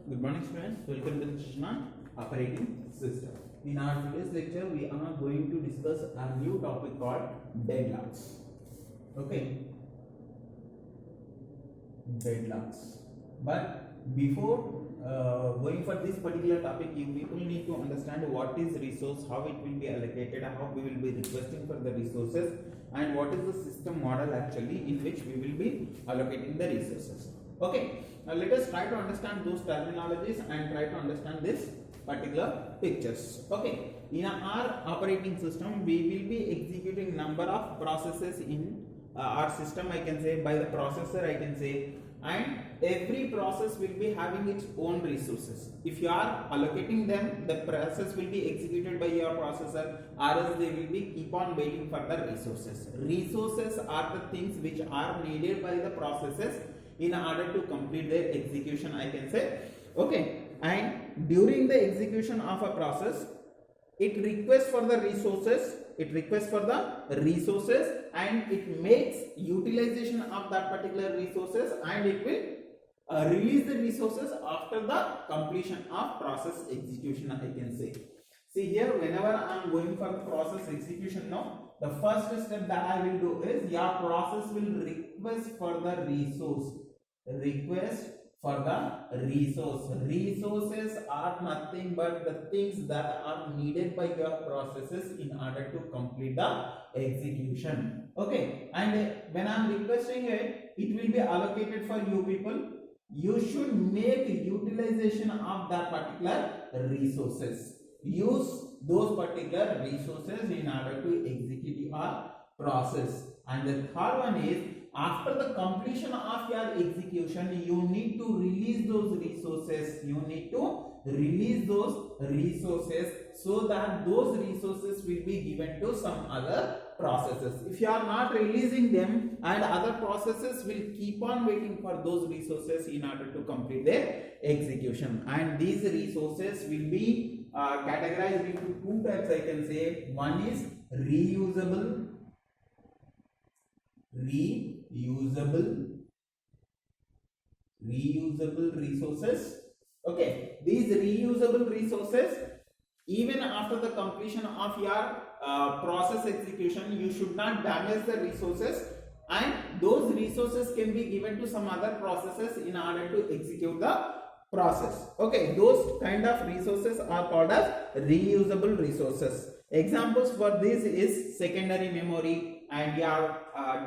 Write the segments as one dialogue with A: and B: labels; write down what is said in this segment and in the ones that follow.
A: Good morning, students. Welcome to the session on operating system. In our today's lecture, we are going to discuss a new topic called deadlocks. Okay, deadlocks. But before going for this particular topic, you people need to understand what is resource, how it will be allocated, how we will be requesting for the resources, and what is the system model actually in which we will be allocating the resources. Okay, now let us try to understand those terminologies and try to understand this particular pictures. Okay, in our operating system, we will be executing number of processes in our system. I can say by the processor, I can say, and every process will be having its own resources. If you are allocating them, the process will be executed by your processor, or else they will be keep on waiting for the resources. Resources are the things which are needed by the processes in order to complete their execution, I can say. Okay, and during the execution of a process, it requests for the resources, and it makes utilization of that particular resources, and it will release the resources after the completion of process execution, I can say. See here, whenever I am going for the process execution now, the first step that I will do is your process will request for the resource. Resources are nothing but the things that are needed by your processes in order to complete the execution. Okay, and when I am requesting it, it will be allocated for you people. You should make utilization of that particular resources. Use those particular resources in order to execute your process. And the third one is, after the completion of your execution, you need to release those resources. So that those resources will be given to some other processes. If you are not releasing them, and other processes will keep on waiting for those resources in order to complete their execution. And these resources will be categorized into two types, I can say. One is reusable resources. Okay, these reusable resources, even after the completion of your process execution, you should not damage the resources, and those resources can be given to some other processes in order to execute the process. Okay, those kind of resources are called as reusable resources. Examples for this is secondary memory and your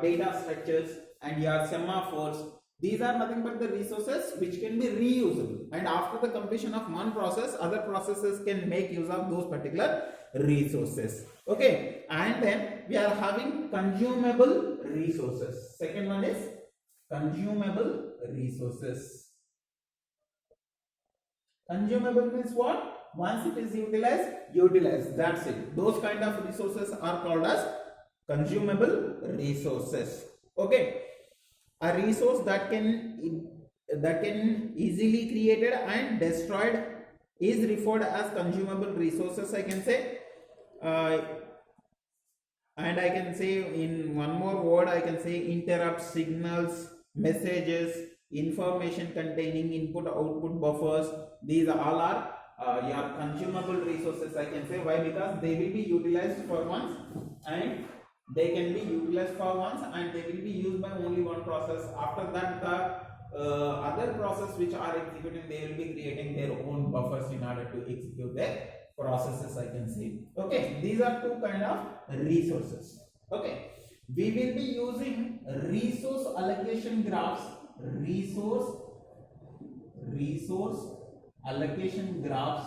A: data structures and your semaphores. These are nothing but the resources which can be reusable, and after the completion of one process, other processes can make use of those particular resources. Okay, and then we are having consumable resources. Second one is consumable resources. Consumable means what? Once it is utilized, that's it. Those kind of resources are called as consumable resources. Okay, a resource that can easily created and destroyed is referred as consumable resources, I can say. And I can say in one more word, I can say interrupts, signals, messages, information containing input output buffers. These all are your consumable resources, I can say. Why? Because they will be utilized for once, and they can be utilized for once, and they will be used by only one process. After that, the other process which are executing, they will be creating their own buffers in order to execute their processes, I can say. Okay, these are two kind of resources. Okay, we will be using resource allocation graphs. Resource allocation graphs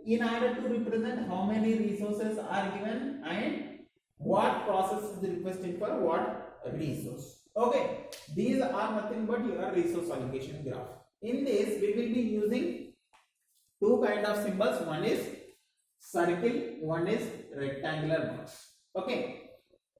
A: in order to represent how many resources are given and what process is requested for what resource. Okay, these are nothing but your resource allocation graph. In this, we will be using two kind of symbols. One is circle, one is rectangular box. Okay,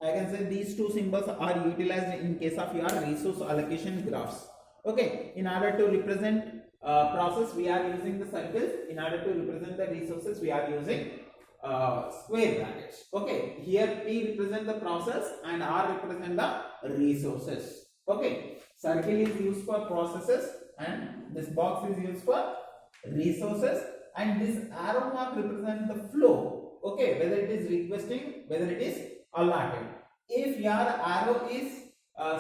A: I can say these two symbols are utilized in case of your resource allocation graphs. Okay, in order to represent process, we are using the circles. In order to represent the resources, we are using square brackets. Okay, here P represent the process and R represent the resources. Okay, circle is used for processes and this box is used for resources, and this arrow mark represents the flow. Okay, whether it is requesting, whether it is allotted. If your arrow is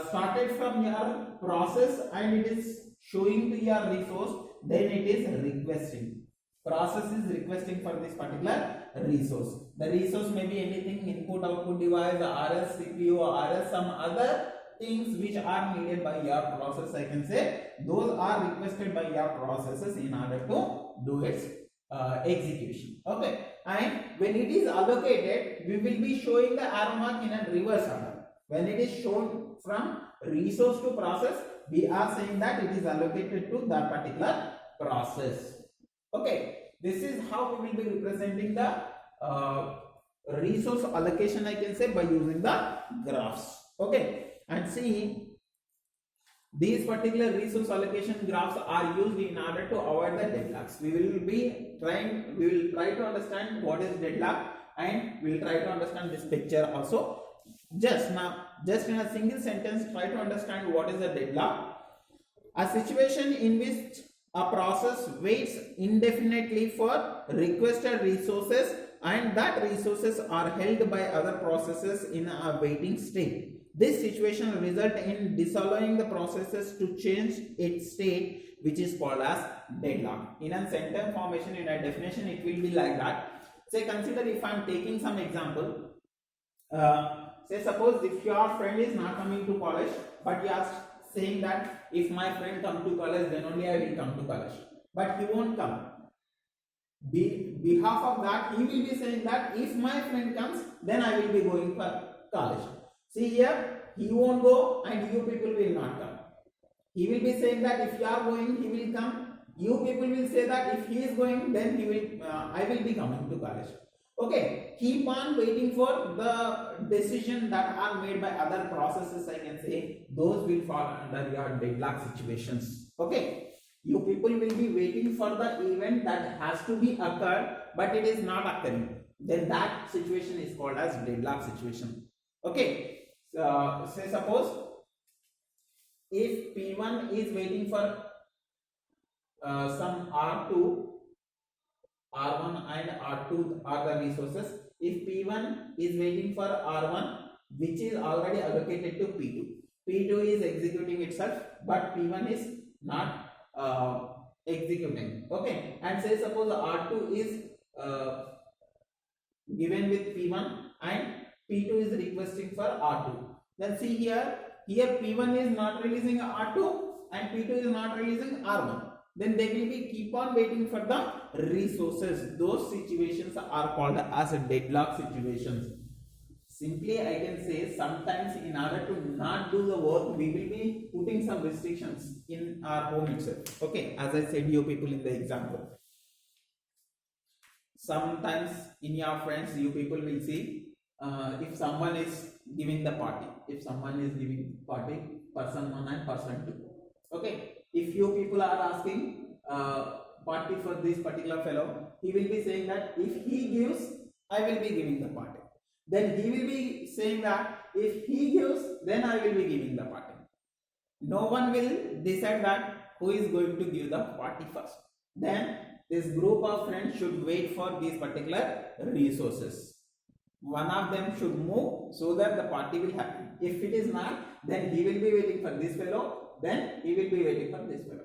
A: started from your process and it is showing to your resource, then it is requesting. Process is requesting for this particular resource. The resource may be anything, input output device, RS CPU, RS some other things which are needed by your process. I can say those are requested by your processes in order to do its execution. Okay, and when it is allocated, we will be showing the arrow mark in a reverse order. When it is shown from resource to process, we are saying that it is allocated to that particular process. Okay, this is how we will be representing the resource allocation, I can say, by using the graphs. Okay, and see, these particular resource allocation graphs are used in order to avoid the deadlocks. We will try to understand what is deadlock, and we will try to understand this picture also. Just in a single sentence, try to understand what is a deadlock. A situation in which a process waits indefinitely for requested resources and that resources are held by other processes in a waiting state. This situation results in disallowing the processes to change its state, which is called as deadlock. In a sentence formation, in a definition, it will be like that. Say, consider if I am taking some example. Say, suppose if your friend is not coming to college, but you are saying that if my friend come to college, then only I will come to college. But he won't come. Behalf of that, he will be saying that if my friend comes, then I will be going for college. See here, he won't go and you people will not come. He will be saying that if you are going, he will come. You people will say that if he is going, then I will be coming to college. Okay, keep on waiting for the decision that are made by other processes, I can say. Those will fall under your deadlock situations. Okay, you people will be waiting for the event that has to be occurred, but it is not occurring. Then that situation is called as deadlock situation. Okay, so say suppose if P1 is waiting for some R2, R1 and R2 are the resources. If P1 is waiting for R1, which is already allocated to P2. P2 is executing itself, but P1 is not executing. Okay, and say suppose R2 is given with P1 and P2 is requesting for R2. Then see here P1 is not releasing R2 and P2 is not releasing R1. Then they will be keep on waiting for the resources. Those situations are called as deadlock situations. Simply I can say sometimes in order to not do the work, we will be putting some restrictions in our home itself. Okay, as I said you people in the example. Sometimes in your friends, you people will see if someone is giving the party. If someone is giving party, person 1 and person 2. Okay. If you people are asking party for this particular fellow, he will be saying that if he gives, I will be giving the party. Then he will be saying that if he gives, then I will be giving the party. No one will decide that who is going to give the party first. Then this group of friends should wait for these particular resources. One of them should move so that the party will happen. If it is not, then he will be waiting for this fellow. Then he will be waiting for this fellow.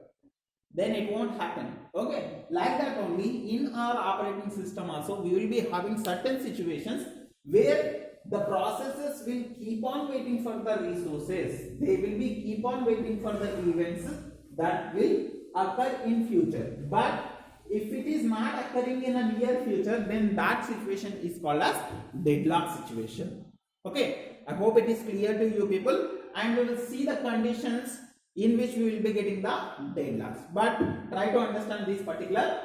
A: Then it won't happen. Okay, like that only in our operating system also we will be having certain situations where the processes will keep on waiting for the resources. They will be keep on waiting for the events that will occur in future. But if it is not occurring in a near future, then that situation is called as deadlock situation. Okay, I hope it is clear to you people, and we will see the conditions in which we will be getting the deadlocks. But try to understand this particular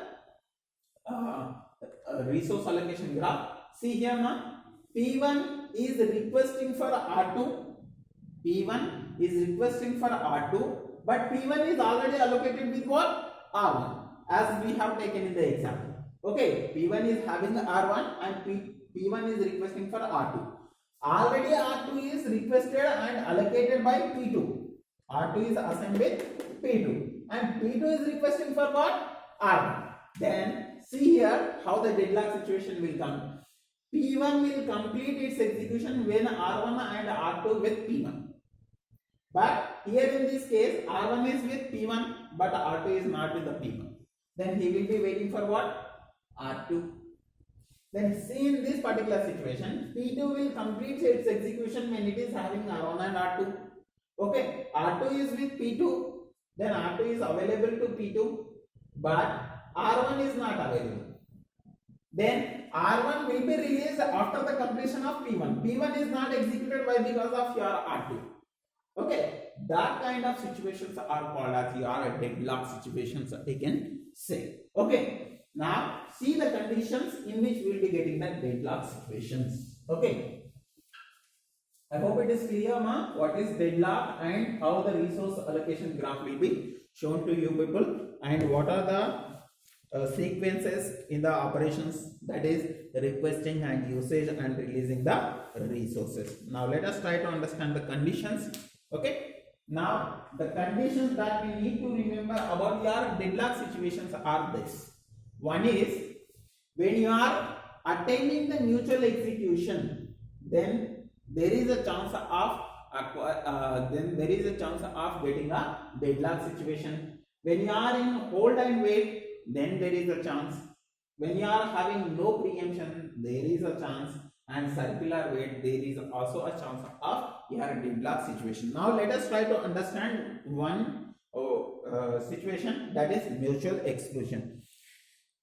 A: resource allocation graph. See here now, P1 is requesting for R2. P1 is requesting for R2, but P1 is already allocated with what? R1, as we have taken in the example. Okay, P1 is having R1 and P1 is requesting for R2. Already R2 is requested and allocated by P2. R2 is assigned with P2 and P2 is requesting for what? R1. Then see here how the deadlock situation will come. P1 will complete its execution when R1 and R2 with P1. But here in this case R1 is with P1 but R2 is not with the P1. Then he will be waiting for what? R2. Then see in this particular situation P2 will complete its execution when it is having R1 and R2. Okay, R2 is with P2, then R2 is available to P2 but R1 is not available. Then R1 will be released after the completion of P1. P1 is not executed. Why? Because of your R2. Okay, that kind of situations are called as your deadlock situations, I can say. Okay, now see the conditions in which we will be getting the deadlock situations. Okay, I hope it is clear, ma, what is deadlock and how the resource allocation graph will be shown to you people, and what are the sequences in the operations, that is requesting and usage and releasing the resources. Now let us try to understand the conditions. Okay, now the conditions that we need to remember about your deadlock situations are this. One is when you are attaining the mutual execution, then there is a chance of getting a deadlock situation. When you are in hold and wait, then there is a chance. When you are having no preemption, there is a chance, and circular wait, there is also a chance of your deadlock situation. Now let us try to understand one situation, that is mutual exclusion.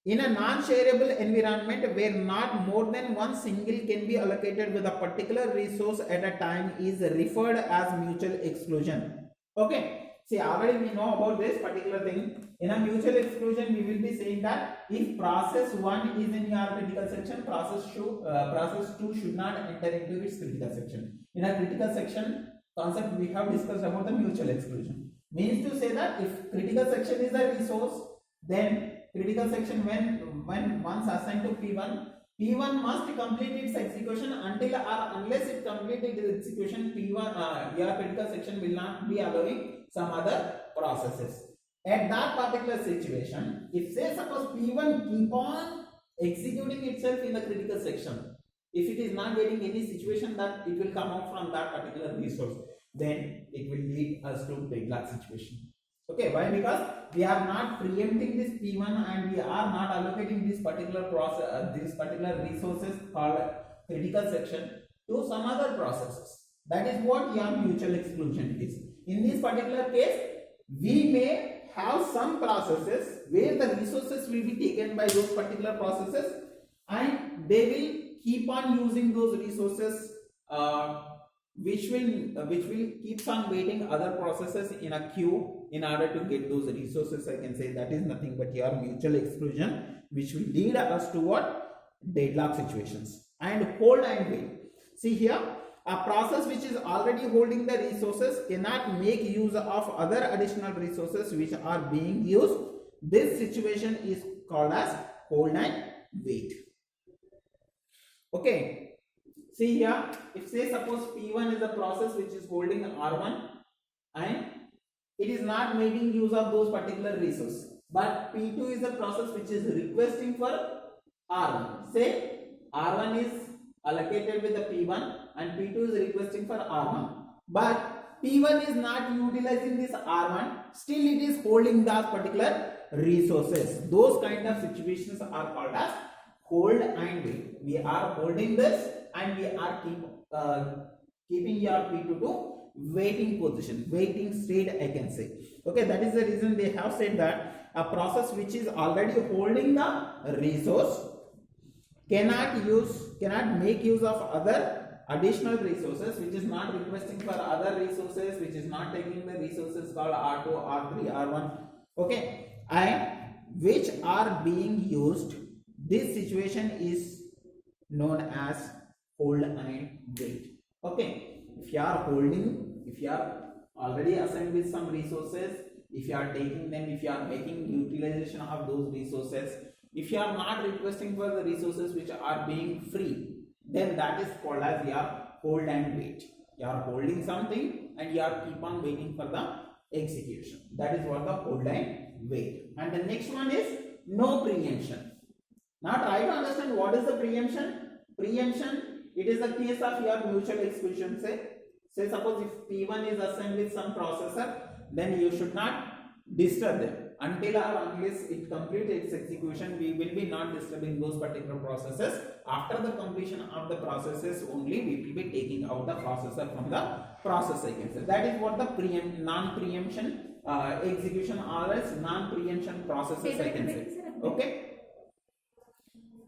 A: In a non-shareable environment where not more than one single can be allocated with a particular resource at a time is referred as mutual exclusion. Okay, see, already we know about this particular thing. In a mutual exclusion, we will be saying that if process 1 is in your critical section, process 2 should not enter into its critical section. In a critical section concept, we have discussed about the mutual exclusion. Means to say that if critical section is a resource, then critical section when once assigned to P1, P1 must complete its execution until or unless it completes its execution, P1 your critical section will not be allowing some other processes. At that particular situation, if say suppose P1 keep on executing itself in the critical section, if it is not getting any situation that it will come out from that particular resource, then it will lead us to deadlock situation. Okay, why? Because we are not preempting this P1 and we are not allocating this particular process, these particular resources called critical section to some other processes. That is what your mutual exclusion is. In this particular case, we may have some processes where the resources will be taken by those particular processes and they will keep on using those resources which will keep on waiting other processes in a queue in order to get those resources. I can say that is nothing but your mutual exclusion, which will lead us to what? Deadlock situations. And hold and wait. See here, a process which is already holding the resources cannot make use of other additional resources which are being used. This situation is called as hold and wait. Okay, see here, if say suppose P1 is a process which is holding R1 and it is not making use of those particular resources, but P2 is a process which is requesting for R1. Say R1 is allocated with the P1 and P2 is requesting for R1, but P1 is not utilizing this R1, still it is holding that particular resources. Those kind of situations are called as hold and wait. We are holding this and we are keeping your P2 to waiting position, waiting state, I can say. Okay, that is the reason they have said that a process which is already holding the resource cannot make use of other additional resources, which is not requesting for other resources, which is not taking the resources called R2, R3, R1, okay, and which are being used. This situation is known as hold and wait. Okay, if you are holding, if you are already assigned with some resources, if you are taking them, if you are making utilization of those resources, if you are not requesting for the resources which are being free, then that is called as your hold and wait. You are holding something and you are keep on waiting for the execution. That is what the hold and wait. And the next one is no preemption. Now try to understand what is the preemption. Preemption, it is the case of your mutual exclusion. Say suppose if P1 is assigned with some processor, then you should not disturb them until or unless it completes its execution. We will be not disturbing those particular processes. After the completion of the processes only we will be taking out the processor from the process, I can say. That is what the non-preemption execution or as non-preemption processes, I can say. Okay,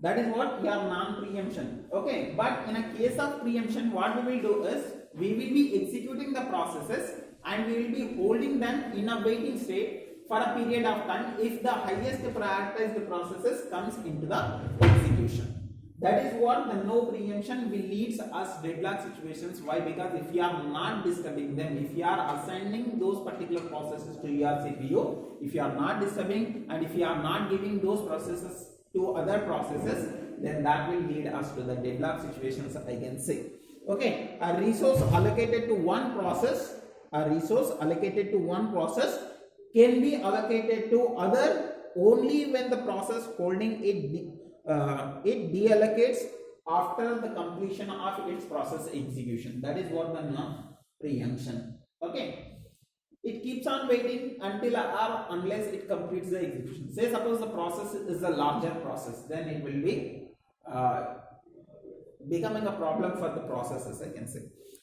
A: that is what your non-preemption. Okay, but in a case of preemption, what we will do is we will be executing the processes and we will be holding them in a waiting state for a period of time if the highest prioritized processes comes into the execution. That is what the no preemption will leads us deadlock situations. Why? Because if you are not disturbing them, if you are assigning those particular processes to your CPU, if you are not disturbing and if you are not giving those processes to other processes, then that will lead us to the deadlock situations, I can say. Okay, a resource allocated to one process, can be allocated to other only when the process holding it deallocates after the completion of its process execution. That is what the non-preemption. Okay, it keeps on waiting until or unless it completes the execution. Say suppose the process is a larger process, then it will be becoming a problem for the processes, I can say.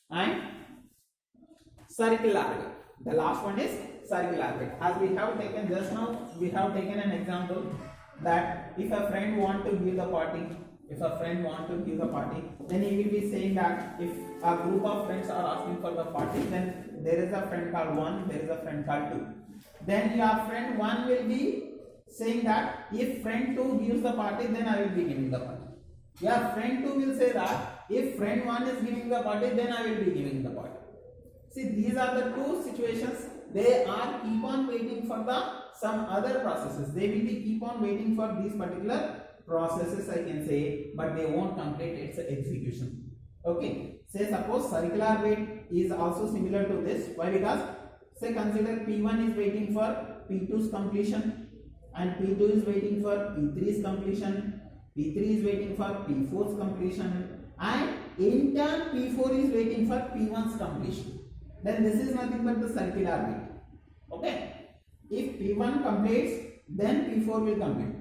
A: And circular wait. The last one is circular wait. As we have taken just now, we have taken an example that if a friend want to give the party, then he will be saying that if a group of friends are asking for the party, then there is a friend called 1, there is a friend called 2. Then your friend 1 will be saying that if friend 2 gives the party, then I will be giving the party. Your friend 2 will say that if friend 1 is giving the party, then I will be giving the party. See, these are the two situations. They are keep on waiting for some other processes. They will be keep on waiting for these particular processes, I can say, but they won't complete its execution. Okay, say suppose circular wait is also similar to this. Why? Because say consider P1 is waiting for P2's completion and P2 is waiting for P3's completion, P3 is waiting for P4's completion, and in turn P4 is waiting for P1's completion. Then this is nothing but the circular wait. Okay, if P1 completes, then P4 will complete.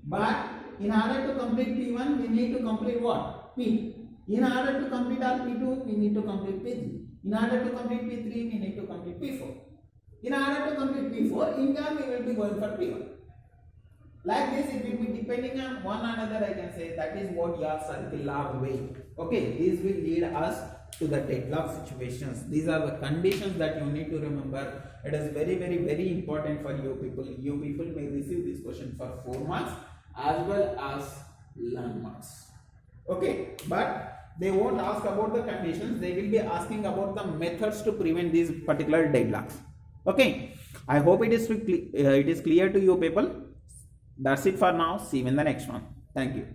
A: But in order to complete P1, we need to complete what? P2. In order to complete our P2, we need to complete P3. In order to complete P3, we need to complete P4. In order to complete P4, in turn we will be going for P1. Like this, it will be depending on one another, I can say. That is what your circular wait. Okay, these will lead us to the deadlock situations. These are the conditions that you need to remember. It is very, very, very important for you people. You people may receive this question for 4 marks as well as 11 marks. Okay, but they won't ask about the conditions. They will be asking about the methods to prevent these particular deadlocks. Okay, I hope it is clear to you people. That's it for now. See you in the next one. Thank you.